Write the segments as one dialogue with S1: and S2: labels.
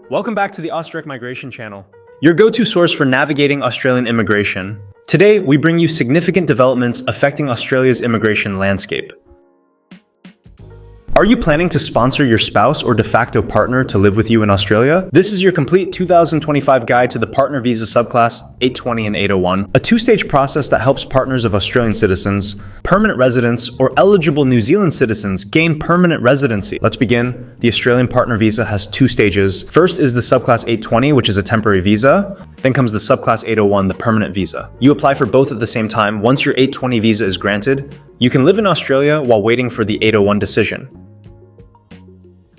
S1: Welcome back to the Ausdirect Migration channel, your go-to source for navigating Australian immigration. Today, we bring you significant developments affecting Australia's immigration landscape. Are you planning to sponsor your spouse or de facto partner to live with you in Australia? This is your complete 2025 guide to the Partner Visa Subclass 820 and 801, a two-stage process that helps partners of Australian citizens, permanent residents, or eligible New Zealand citizens gain permanent residency. Let's begin. The Australian Partner Visa has two stages. First is the Subclass 820, which is a temporary visa. Then comes the Subclass 801, the permanent visa. You apply for both at the same time. Once your 820 visa is granted, you can live in Australia while waiting for the 801 decision.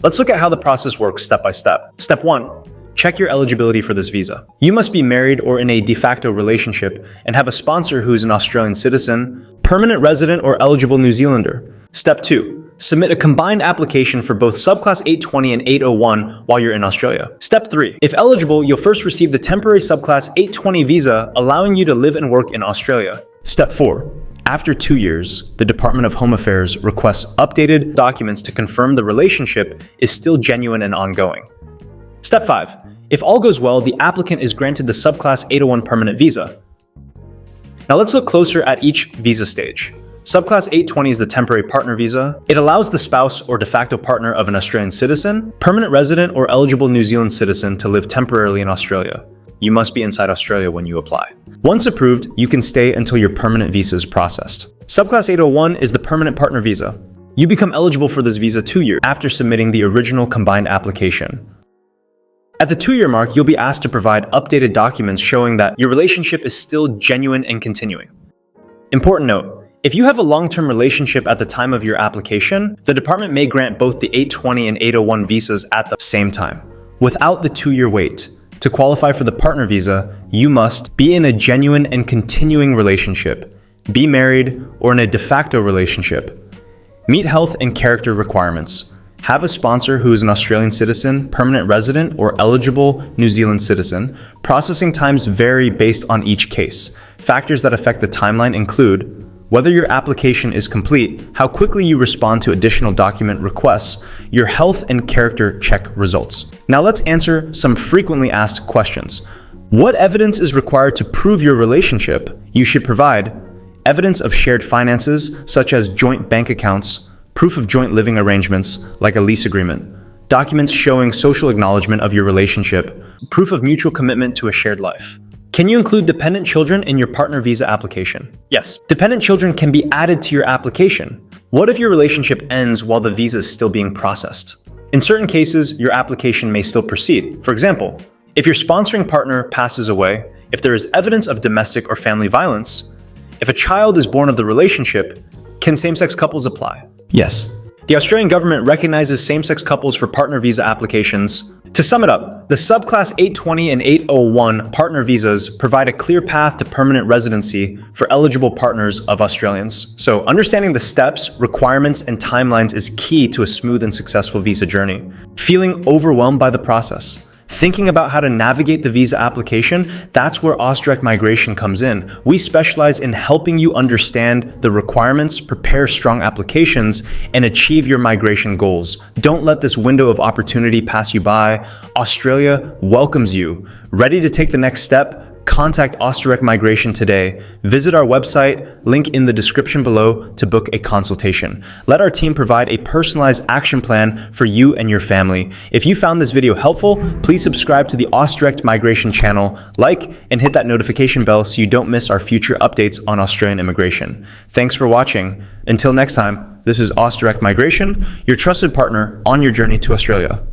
S1: Let's look at how the process works step by step. Step 1. Check your eligibility for this visa. You must be married or in a de facto relationship and have a sponsor who is an Australian citizen, permanent resident, or eligible New Zealander. Step 2. Submit a combined application for both Subclass 820 and 801 while you're in Australia. Step 3. If eligible, you'll first receive the temporary Subclass 820 visa, allowing you to live and work in Australia. Step 4. After 2 years, the Department of Home Affairs requests updated documents to confirm the relationship is still genuine and ongoing. Step 5. If all goes well, the applicant is granted the Subclass 801 permanent visa. Now let's look closer at each visa stage. Subclass 820 is the temporary partner visa. It allows the spouse or de facto partner of an Australian citizen, permanent resident, or eligible New Zealand citizen to live temporarily in Australia. You must be inside Australia when you apply. Once approved, you can stay until your permanent visa is processed. Subclass 801 is the permanent partner visa. You become eligible for this visa 2 years after submitting the original combined application. At the 2-year mark, you'll be asked to provide updated documents showing that your relationship is still genuine and continuing. Important note, if you have a long-term relationship at the time of your application, the department may grant both the 820 and 801 visas at the same time, without the 2-year wait. To qualify for the partner visa, you must be in a genuine and continuing relationship, be married or in a de facto relationship, meet health and character requirements, have a sponsor who is an Australian citizen, permanent resident, or eligible New Zealand citizen. Processing times vary based on each case. Factors that affect the timeline include whether your application is complete, how quickly you respond to additional document requests, your health and character check results. Now let's answer some frequently asked questions. What evidence is required to prove your relationship? You should provide evidence of shared finances, such as joint bank accounts, proof of joint living arrangements, like a lease agreement, documents showing social acknowledgement of your relationship, proof of mutual commitment to a shared life. Can you include dependent children in your partner visa application? Yes, dependent children can be added to your application. What if your relationship ends while the visa is still being processed? In certain cases, your application may still proceed. For example, if your sponsoring partner passes away, if there is evidence of domestic or family violence, if a child is born of the relationship, can same-sex couples apply? Yes. The Australian government recognizes same-sex couples for partner visa applications. To sum it up, the Subclass 820 and 801 partner visas provide a clear path to permanent residency for eligible partners of Australians. So understanding the steps, requirements, and timelines is key to a smooth and successful visa journey. Feeling overwhelmed by the process? Thinking about how to navigate the visa application? That's where Ausdirect Migration comes in. We specialize in helping you understand the requirements, prepare strong applications, and achieve your migration goals. Don't let this window of opportunity pass you by. Australia welcomes you. Ready to take the next step? Contact Ausdirect Migration today. Visit our website, link in the description below, to book a consultation. Let our team provide a personalized action plan for you and your family. If you found this video helpful, please subscribe to the Ausdirect Migration channel, like, and hit that notification bell so you don't miss our future updates on Australian immigration. Thanks for watching. Until next time, this is Ausdirect Migration, your trusted partner on your journey to Australia.